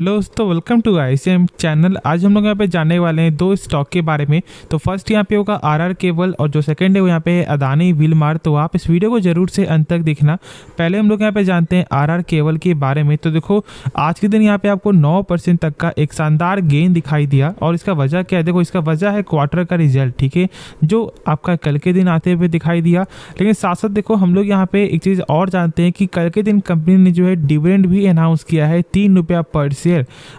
दोस्तों welcome to ICM channel. आज हम लोग यहाँ पे जानने वाले हैं दो स्टॉक के बारे में। तो फर्स्ट यहाँ पे होगा आरआर केबल और जो सेकंड है वो यहाँ पे अदानी विलमार। तो आप इस वीडियो को जरूर से अंत तक देखना। पहले हम लोग यहाँ पे जानते हैं आरआर केबल के बारे में। तो देखो आज के दिन यहाँ पे आपको 9% तक का एक शानदार गेन दिखाई दिया और इसका वजह क्या है? देखो इसका वजह है क्वार्टर का रिजल्ट, ठीक है, जो आपका कल के दिन आते हुए दिखाई दिया। लेकिन साथ साथ देखो हम लोग यहाँ पे एक चीज़ और जानते हैं कि कल के दिन कंपनी ने जो है डिविडेंड भी अनाउंस किया है 3 रुपया पर शेयर।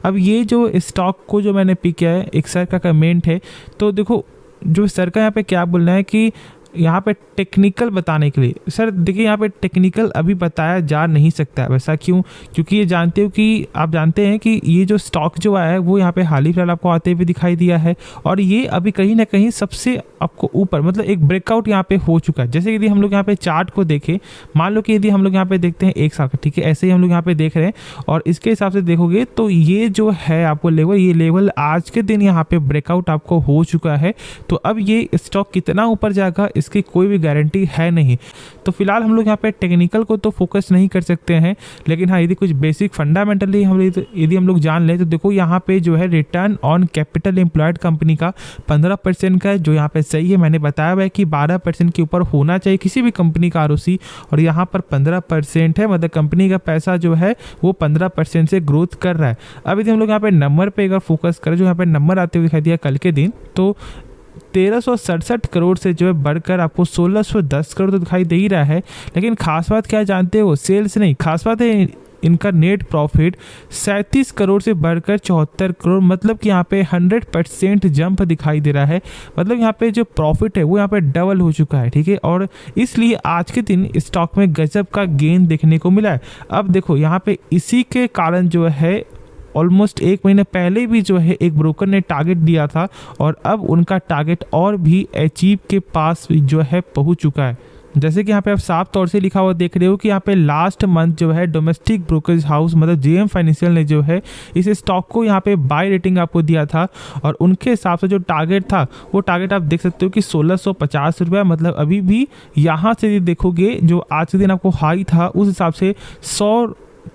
अब ये जो स्टॉक को जो मैंने पिक किया है, एक सर का कमेंट है। तो देखो जो सर का यहाँ पे क्या बोलना है कि यहाँ पे टेक्निकल बताने के लिए, सर देखिए यहाँ पे टेक्निकल अभी बताया जा नहीं सकता है। वैसा क्यों? क्योंकि ये जानते हो कि आप जानते हैं कि ये जो स्टॉक जो आया है वो यहाँ पे हाल ही फिलहाल आपको आते हुए दिखाई दिया है और ये अभी कहीं ना कहीं सबसे आपको ऊपर मतलब एक ब्रेकआउट यहाँ पे हो चुका है। जैसे यदि हम लोग यहाँ पे चार्ट को देखें, मान लो कि यदि हम लोग यहाँ पे देखते हैं एक साल का, ठीक है, ऐसे ही हम लोग यहाँ पे देख रहे हैं और इसके हिसाब से देखोगे तो ये जो है आपको लेवल, ये लेवल आज के दिन यहाँ पे ब्रेकआउट आपको हो चुका है। तो अब ये स्टॉक कितना ऊपर जाएगा इसकी कोई भी गारंटी है नहीं। तो फिलहाल हम लोग यहाँ पे टेक्निकल को तो फोकस नहीं कर सकते हैं, लेकिन हाँ यदि कुछ बेसिक फंडामेंटली यदि हम लोग जान लें तो देखो यहाँ पे जो है return on capital employed company का 15% का है, जो यहाँ पे सही है। मैंने बताया हुआ है कि 12% के ऊपर होना चाहिए किसी भी कंपनी का आरओसी और यहाँ पर 15% है, मतलब कंपनी का पैसा जो है वो 15% से ग्रोथ कर रहा है। अब यदि हम लोग यहाँ पे नंबर पे अगर फोकस करें, जो यहाँ पे नंबर आते हुए दिखाई दिया कल के दिन, तो 1367 करोड़ से जो है बढ़कर आपको 1610 करोड़ तो दिखाई दे ही रहा है। लेकिन खास बात क्या जानते हो? सेल्स नहीं, खास बात है इनका नेट प्रॉफिट 37 करोड़ से बढ़कर 74 करोड़, मतलब कि यहाँ पे 100% जंप दिखाई दे रहा है। मतलब यहाँ पे जो प्रॉफिट है वो यहाँ पे डबल हो चुका है, ठीक है, और इसलिए आज के दिन स्टॉक में गजब का गेन देखने को मिला है। अब देखो यहाँ पे इसी के कारण जो है ऑलमोस्ट 1 महीने पहले भी जो है एक ब्रोकर ने टारगेट दिया था और अब उनका टारगेट और भी अचीव के पास जो है पहुंच चुका है। जैसे कि यहाँ पे आप साफ तौर से लिखा हुआ देख रहे हो कि यहाँ पे लास्ट मंथ जो है डोमेस्टिक ब्रोकरेज हाउस मतलब जेएम फाइनेंशियल ने जो है इस स्टॉक को यहाँ पे बाय रेटिंग आपको दिया था और उनके हिसाब से जो टारगेट था वो टारगेट आप देख सकते हो कि 1650 रुपया। मतलब अभी भी यहाँ से देखोगे जो आज के दिन आपको हाई था उस हिसाब से 100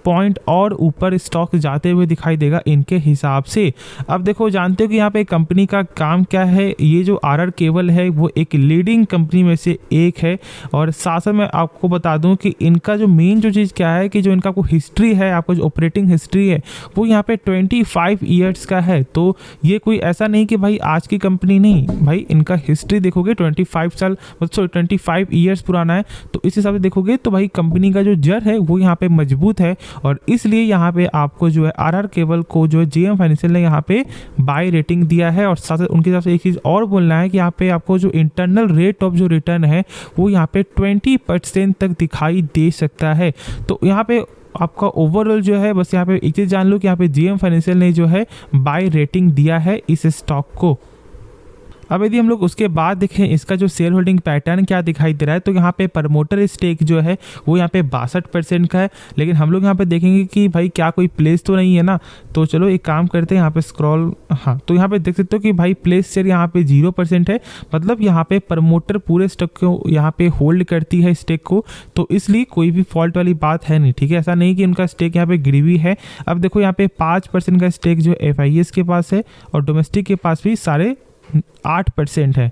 पॉइंट और ऊपर स्टॉक जाते हुए दिखाई देगा इनके हिसाब से। अब देखो जानते हो कि यहाँ पे कंपनी का काम क्या है। ये जो आरआर केबल है वो एक लीडिंग कंपनी में से एक है और साथ साथ मैं आपको बता दूं कि इनका जो मेन जो चीज़ क्या है कि जो इनका को हिस्ट्री है, आपको जो ऑपरेटिंग हिस्ट्री है वो यहाँ पे 25 ईयर्स का है। तो ये कोई ऐसा नहीं कि भाई आज की कंपनी नहीं, भाई इनका हिस्ट्री देखोगे 25 साल मतलब 25 ईयर्स पुराना है। तो इस हिसाब से देखोगे तो भाई कंपनी का जो जड़ है वो यहाँ पे मजबूत है और इसलिए यहाँ पे आपको जो है आरआर केबल को जो है जेएम फाइनेंशियल ने यहाँ पे बाय रेटिंग दिया है। और साथ साथ उनके हिसाब से एक चीज़ और बोलना है कि यहाँ पे आपको जो इंटरनल रेट ऑफ जो रिटर्न है वो यहाँ पे 20% तक दिखाई दे सकता है। तो यहाँ पे आपका ओवरऑल जो है बस यहाँ पे एक चीज़ जान लो कि यहाँ पे जेएम फाइनेंशियल ने जो है बाय रेटिंग दिया है इस स्टॉक को। अब यदि हम लोग उसके बाद देखें इसका जो शेयर होल्डिंग पैटर्न क्या दिखाई दे रहा है, तो यहाँ पे प्रमोटर स्टेक जो है वो यहाँ पे 62% का है। लेकिन हम लोग यहाँ पे देखेंगे कि भाई क्या कोई प्लेस तो नहीं है ना, तो चलो एक काम करते हैं यहाँ पे स्क्रॉल, हाँ तो यहाँ पे देख सकते हो कि भाई प्लेस शेयर यहाँ पे 0% है। मतलब यहाँ पे प्रमोटर पूरे स्टॉक को यहाँ पे होल्ड करती है स्टेक को, तो इसलिए कोई भी फॉल्ट वाली बात है नहीं, ठीक है। ऐसा नहीं कि उनका स्टेक यहाँ पे गिरी है। अब देखो यहाँ पे 5% का स्टेक जो FIS के पास है और डोमेस्टिक के पास भी 8% है।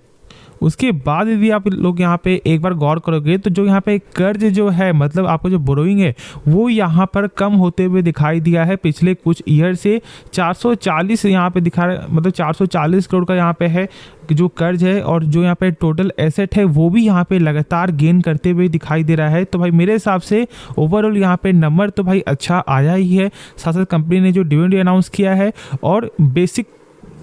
उसके बाद यदि आप लोग यहाँ पे एक बार गौर करोगे तो जो यहाँ पे कर्ज जो है मतलब आपको जो बोरोइंग है वो यहाँ पर कम होते हुए दिखाई दिया है पिछले कुछ ईयर से। 440 यहाँ पे दिखा रहा है, मतलब 440 करोड़ का यहाँ पे है जो कर्ज है और जो यहाँ पे टोटल एसेट है वो भी यहाँ पे लगातार गेन करते हुए दिखाई दे रहा है। तो भाई मेरे हिसाब से ओवरऑल यहाँ पे नंबर तो भाई अच्छा आया ही है। साथ साथ कंपनी ने जो डिविडेंड अनाउंस किया है और बेसिक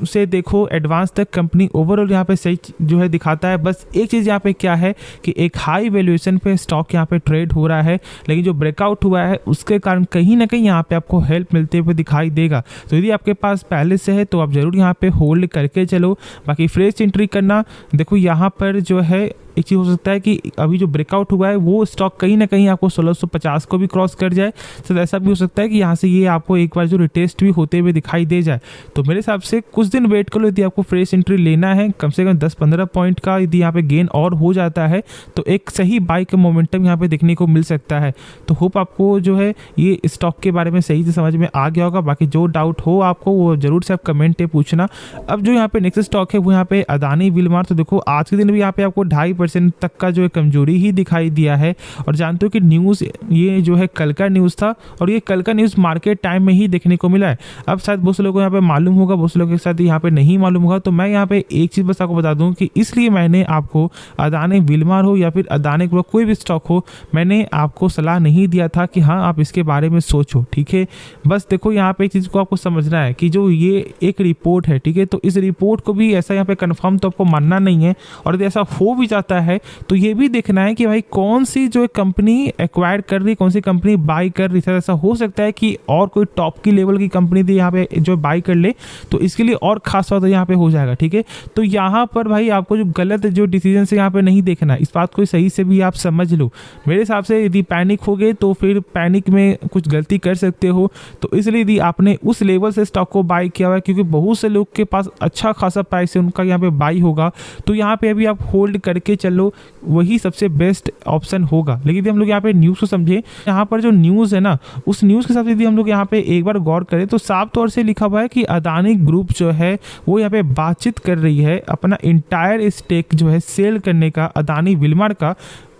से देखो एडवांस तक कंपनी ओवरऑल यहाँ पे सही जो है दिखाता है। बस एक चीज़ यहाँ पे क्या है कि एक हाई वैल्यूएशन पे स्टॉक यहाँ पे ट्रेड हो रहा है, लेकिन जो ब्रेकआउट हुआ है उसके कारण कहीं ना कहीं यहाँ पे आपको हेल्प मिलते हुए दिखाई देगा। तो यदि आपके पास पहले से है तो आप ज़रूर यहाँ पे होल्ड करके चलो। बाकी फ्रेश एंट्री करना, देखो यहाँ पर जो है एक चीज़ हो सकता है कि अभी जो ब्रेकआउट हुआ है वो स्टॉक कहीं ना कहीं आपको 1650 को भी क्रॉस कर जाए। तो ऐसा भी हो सकता है कि यहाँ से ये आपको एक बार जो रिटेस्ट भी होते हुए दिखाई दे जाए। तो मेरे हिसाब से कुछ दिन वेट कर लो, यदि आपको फ्रेश एंट्री लेना है कम से कम 10-15 पॉइंट का यदि यहाँ पे गेन और हो जाता है तो एक सही बाई का मोमेंटम यहाँ पे देखने को मिल सकता है। तो होप आपको जो है ये स्टॉक के बारे में सही से समझ में आ गया होगा। बाकी जो डाउट हो आपको वो जरूर से आप कमेंट पे पूछना। अब जो यहाँ पे नेक्स्ट स्टॉक है वो यहाँ पे अदानी विलमार। तो देखो आज के दिन भी यहाँ पे आपको 2.5% तक का जो है कमजोरी ही दिखाई दिया है। और जानते हो कि न्यूज़ ये जो है कल का न्यूज़ था और ये कल का न्यूज़ मार्केट टाइम में ही देखने को मिला है। अब शायद बहुत से लोगों को यहाँ पे मालूम होगा, बहुत से लोगों के साथ यहाँ पे नहीं मालूम होगा। तो मैं यहाँ पे एक चीज़ बस आपको बता दूँ कि इसलिए मैंने आपको अदानी विलमार हो या फिर अदानी का कोई भी स्टॉक हो, मैंने आपको सलाह नहीं दिया था कि हाँ आप इसके बारे में सोचो, ठीक है। बस देखो यहाँ पे एक चीज़ को आपको समझना है कि जो ये एक रिपोर्ट है, ठीक है, तो इस रिपोर्ट को भी ऐसा यहाँ पे कंफर्म तो आपको मानना नहीं है। और यदि ऐसा हो भी जाता है तो ये भी देखना है कि भाई कौन सी जो कंपनी एक्वायर कर रही है, कौन सी कंपनी बाई कर रही है। ऐसा हो सकता है कि और कोई टॉप की लेवल की कंपनी थी यहाँ पे जो बाई कर ले, तो इसके लिए और खास बात यहाँ पे हो जाएगा, ठीक है। तो यहाँ पर भाई आपको जो गलत जो डिसीजन से यहाँ पे नहीं देखना, इस बात को सही से भी आप समझ लो। मेरे हिसाब से यदि पैनिक हो गए तो फिर पैनिक में कुछ गलती कर सकते हो। तो इसलिए यदि आपने उस लेवल से स्टॉक को बाई किया हुआ है, क्योंकि बहुत से लोग के पास अच्छा खासा प्राइस है, उनका यहाँ पे बाई होगा, तो यहाँ पे अभी आप होल्ड करके चलो, वही सबसे बेस्ट ऑप्शन होगा। लेकिन यदि हम लोग यहाँ पे न्यूज़ को समझें, यहाँ पर जो न्यूज़ है ना उस न्यूज़ के साथ यदि हम लोग यहाँ पे एक बार गौर करें तो साफ तौर से लिखा हुआ है कि अदानी ग्रुप जो है वो यहाँ पे बातचीत कर रही है अपना इंटायर स्टेक जो है सेल करने का। अदानी विलमार का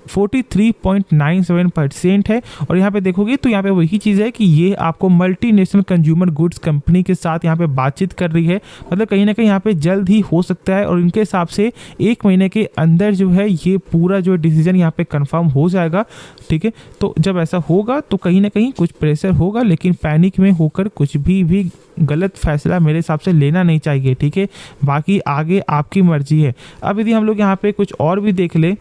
43.97% है। और यहाँ पे देखोगे तो यहाँ पे वही चीज़ है कि ये आपको मल्टीनेशनल कंज्यूमर गुड्स कंपनी के साथ यहाँ पे बातचीत कर रही है। मतलब कहीं ना कहीं यहाँ पे जल्द ही हो सकता है और इनके हिसाब से 1 महीने के अंदर जो है ये पूरा जो डिसीजन यहाँ पे कंफर्म हो जाएगा, ठीक है। तो जब ऐसा होगा तो कहीं ना कहीं कुछ प्रेशर होगा, लेकिन पैनिक में होकर कुछ भी गलत फैसला मेरे हिसाब से लेना नहीं चाहिए, ठीक है। बाकी आगे आपकी मर्जी है। अब यदि हम लोग यहाँ पे कुछ और भी देख ले,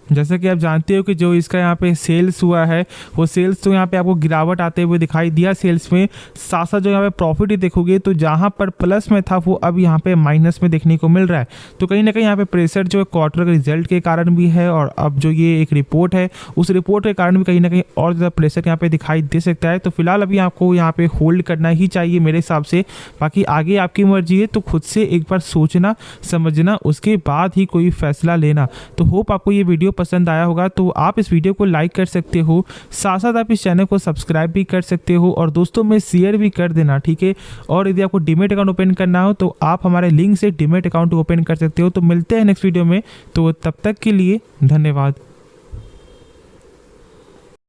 जैसे कि आप जानते हो कि जो इसका यहाँ पे सेल्स हुआ है वो सेल्स तो यहाँ पे आपको गिरावट आते हुए दिखाई दिया सेल्स में। साथ साथ जो यहाँ पे प्रॉफिट ही देखोगे तो जहाँ पर प्लस में था वो अब यहाँ पे माइनस में देखने को मिल रहा है। तो कहीं ना कहीं यहाँ पे प्रेशर जो है क्वार्टर के रिजल्ट के कारण भी है, और अब जो ये एक रिपोर्ट है उस रिपोर्ट के कारण भी कहीं ना कहीं और ज़्यादा प्रेशर यहाँ पे दिखाई दे सकता है। तो फिलहाल अभी आपको यहाँ पे होल्ड करना ही चाहिए मेरे हिसाब से। बाकी आगे आपकी मर्जी है, तो खुद से एक बार सोचना समझना, उसके बाद ही कोई फैसला लेना। तो होप आपको ये वीडियो पसंद आया होगा, तो आप इस वीडियो को लाइक कर सकते हो, साथ साथ आप इस चैनल को सब्सक्राइब भी कर सकते हो और दोस्तों में शेयर भी कर देना, ठीक है। और यदि आपको डीमैट अकाउंट ओपन करना हो तो आप हमारे लिंक से डीमैट अकाउंट ओपन कर सकते हो। तो मिलते हैं नेक्स्ट वीडियो में, तो तब तक के लिए धन्यवाद।